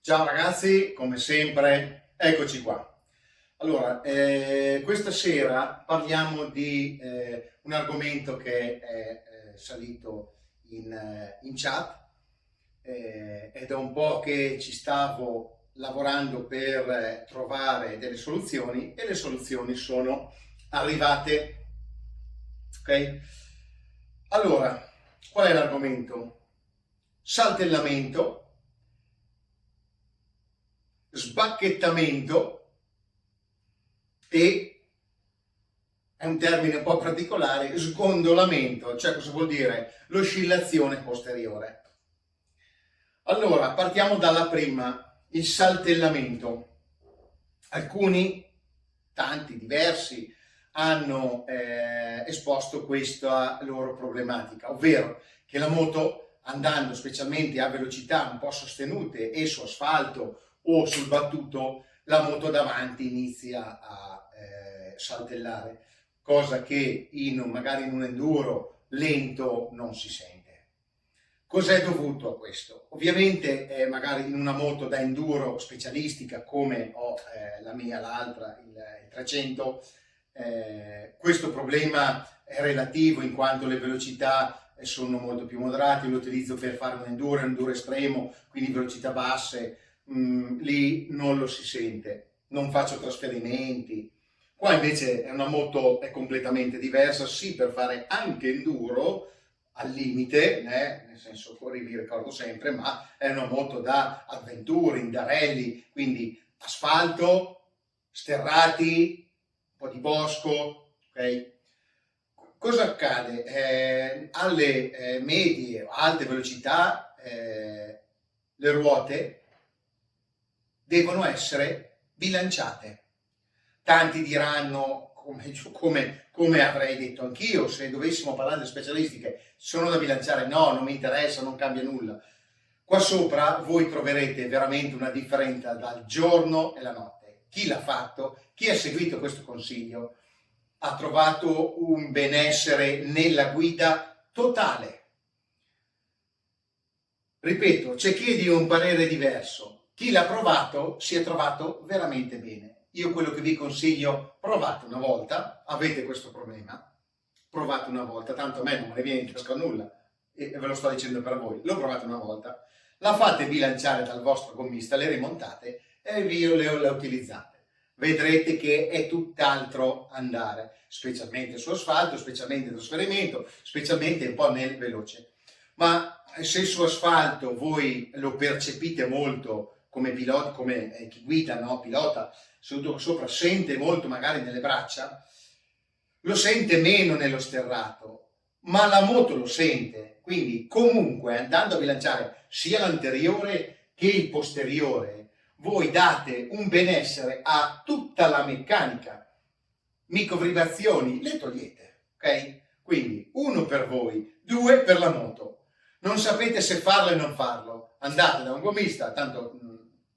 Ciao ragazzi, come sempre, eccoci qua. Allora, questa sera parliamo di un argomento che è salito in chat ed è un po' che ci stavo lavorando per trovare delle soluzioni e le soluzioni sono arrivate. Ok? Allora, qual è l'argomento? Saltellamento, sbacchettamento e, è un termine un po' particolare, sgondolamento, cioè cosa vuol dire? L'oscillazione posteriore. Allora, partiamo dalla prima, il saltellamento. Alcuni, tanti, diversi, hanno esposto questa loro problematica, ovvero che la moto, andando specialmente a velocità un po' sostenute e su asfalto o sul battuto, la moto davanti inizia a saltellare, cosa che magari in un enduro lento non si sente. Cos'è dovuto a questo? Ovviamente magari in una moto da enduro specialistica come ho la mia, l'altra, il 300, questo problema è relativo in quanto le velocità sono molto più moderate, lo utilizzo per fare un enduro estremo, quindi velocità basse, lì non lo si sente, non faccio trasferimenti. Qua invece è una moto è completamente diversa, sì, per fare anche enduro al limite, nel senso fuori vi ricordo sempre, ma è una moto da avventure, da rally, quindi asfalto, sterrati, un po' di bosco, ok? Cosa accade? Alle medie o alte velocità le ruote devono essere bilanciate. Tanti diranno, come avrei detto anch'io, se dovessimo parlare di specialistiche, sono da bilanciare? No, non mi interessa, non cambia nulla. Qua sopra voi troverete veramente una differenza dal giorno e la notte. Chi l'ha fatto, chi ha seguito questo consiglio, ha trovato un benessere nella guida totale. Ripeto, c'è chi è di un parere diverso. Chi l'ha provato si è trovato veramente bene. Io quello che vi consiglio, provate una volta, avete questo problema, provate una volta, tanto a me non me ne viene in tasca nulla, e ve lo sto dicendo per voi, lo provate una volta, la fate bilanciare dal vostro gommista, le rimontate e le utilizzate. Vedrete che è tutt'altro andare, specialmente su asfalto, specialmente in trasferimento, specialmente un po' nel veloce. Ma se su asfalto voi lo percepite molto come pilota, come chi guida, no? Pilota, sopra sente molto magari nelle braccia, lo sente meno nello sterrato, ma la moto lo sente, quindi comunque andando a bilanciare sia l'anteriore che il posteriore, voi date un benessere a tutta la meccanica, microvibrazioni le togliete, ok? Quindi uno per voi, due per la moto. Non sapete se farlo e non farlo, andate da un gommista, tanto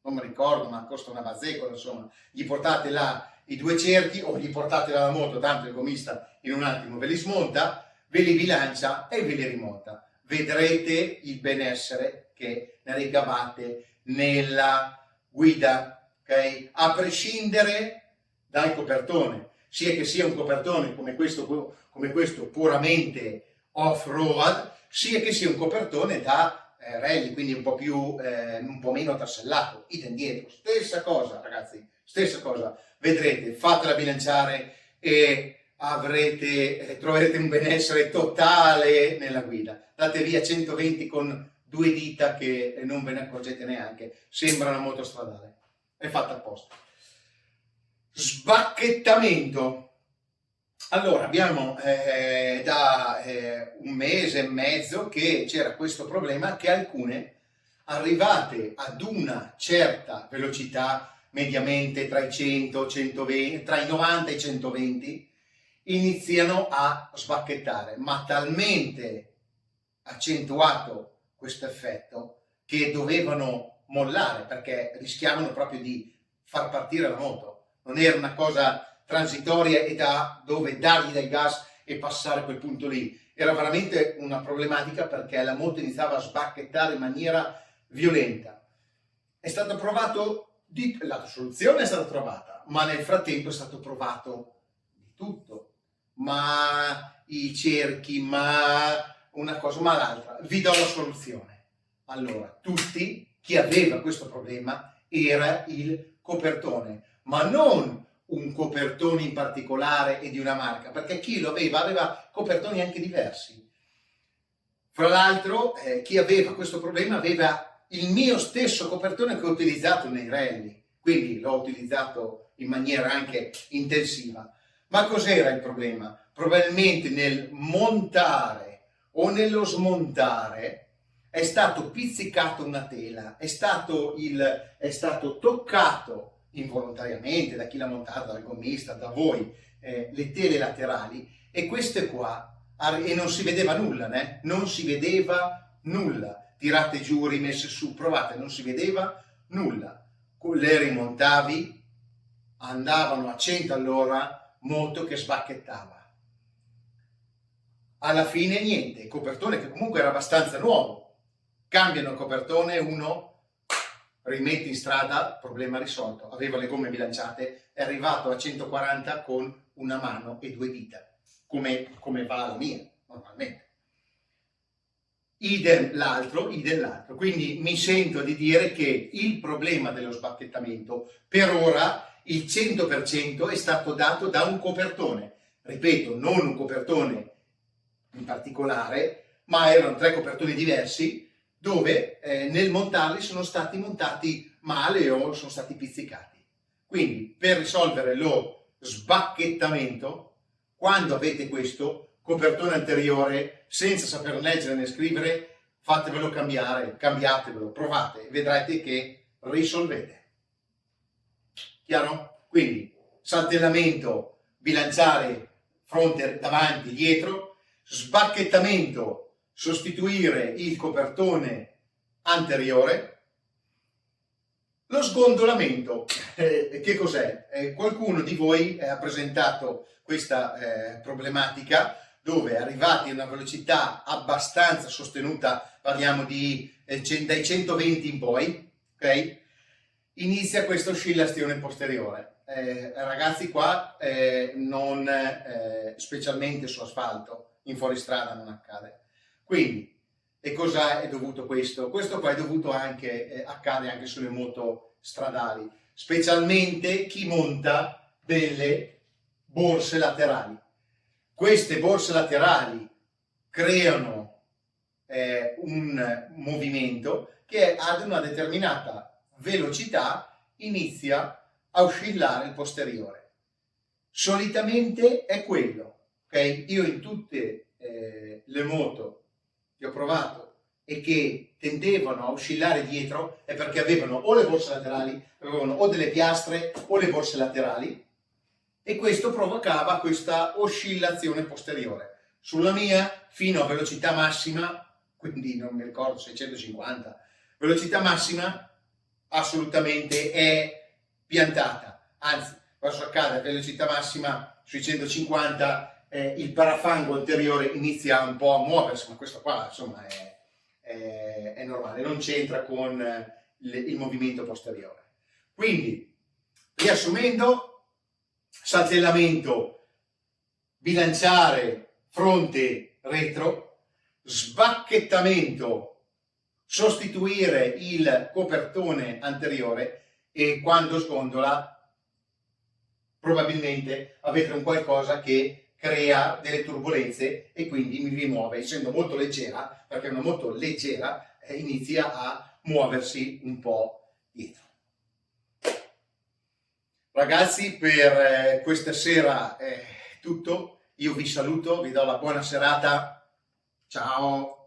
non mi ricordo, ma costa una bazzecola, insomma, gli portate là i due cerchi o gli portate la moto, tanto il gommista in un attimo ve li smonta, ve li bilancia e ve li rimonta. Vedrete il benessere che ne ricavate nella guida, ok? A prescindere dal copertone, sia che sia un copertone come questo puramente off-road, sia che sia un copertone da rally, quindi un po' meno tassellato, idem dietro, stessa cosa ragazzi, stessa cosa, vedrete, fatela bilanciare e troverete un benessere totale nella guida, date via 120 con due dita che non ve ne accorgete neanche, sembra una moto stradale, è fatta apposta. Sbacchettamento. Allora, abbiamo da un mese e mezzo che c'era questo problema che alcune, arrivate ad una certa velocità, mediamente tra i 100, 120, tra i 90 e i 120, iniziano a sbacchettare, ma talmente accentuato questo effetto che dovevano mollare perché rischiavano proprio di far partire la moto. Non era una cosa transitoria e dove dargli del gas e passare a quel punto lì. Era veramente una problematica perché la moto iniziava a sbacchettare in maniera violenta. è stato provato, la soluzione è stata trovata, ma nel frattempo è stato provato di tutto, ma i cerchi, ma una cosa, ma l'altra. Vi do la soluzione. Allora, chi aveva questo problema era il copertone, ma non un copertone in particolare e di una marca, perché chi lo aveva copertoni anche diversi. Fra l'altro, chi aveva questo problema aveva il mio stesso copertone che ho utilizzato nei rally, quindi l'ho utilizzato in maniera anche intensiva. Ma cos'era il problema? Probabilmente nel montare o nello smontare è stato pizzicato una tela, è stato toccato involontariamente da chi l'ha montata, dal gommista, da voi, le tele laterali, e queste qua, e non si vedeva nulla, non si vedeva nulla, tirate giù, rimesse su, provate, non si vedeva nulla, le rimontavi, andavano a 100 all'ora, moto che sbacchettava. Alla fine niente, il copertone che comunque era abbastanza nuovo, cambiano il copertone, uno rimetti in strada, problema risolto, aveva le gomme bilanciate, è arrivato a 140 con una mano e 2 dita, come va la mia normalmente. Idem l'altro, quindi mi sento di dire che il problema dello sbacchettamento per ora il 100% è stato dato da un copertone, ripeto, non un copertone in particolare, ma erano 3 copertoni diversi dove nel montarli sono stati montati male o sono stati pizzicati. Quindi per risolvere lo sbacchettamento, quando avete questo copertone anteriore senza saper leggere né scrivere, fatevelo cambiare, cambiatevelo, provate e vedrete che risolvete. Chiaro? Quindi saltellamento, bilanciare fronte, davanti, dietro, sbacchettamento, sostituire il copertone anteriore. Lo sgondolamento, che cos'è? Qualcuno di voi ha presentato questa problematica dove arrivati a una velocità abbastanza sostenuta, parliamo dai 120 in poi, ok? Inizia questa oscillazione posteriore. Ragazzi, qua specialmente su asfalto, in fuoristrada non accade. Quindi, e cosa è dovuto questo? Questo qua è dovuto anche, accade anche sulle moto stradali, specialmente chi monta delle borse laterali. Queste borse laterali creano un movimento che ad una determinata velocità inizia a oscillare il posteriore. Solitamente è quello, ok? Io in tutte le moto che ho provato e che tendevano a oscillare dietro è perché avevano o le borse laterali, avevano o delle piastre o le borse laterali, e questo provocava questa oscillazione posteriore. Sulla mia, fino a velocità massima, quindi non mi ricordo, 650, velocità massima assolutamente è piantata, anzi, cosa accade a velocità massima sui 150, il parafango anteriore inizia un po' a muoversi, ma questo qua insomma è normale, non c'entra con il movimento posteriore. Quindi, riassumendo, saltellamento, bilanciare fronte retro, sbacchettamento, sostituire il copertone anteriore, e quando sgondola probabilmente avete un qualcosa che crea delle turbolenze e quindi mi rimuove, essendo molto leggera, perché è una moto leggera, inizia a muoversi un po' dietro. Ragazzi, per questa sera è tutto, io vi saluto, vi do la buona serata, ciao!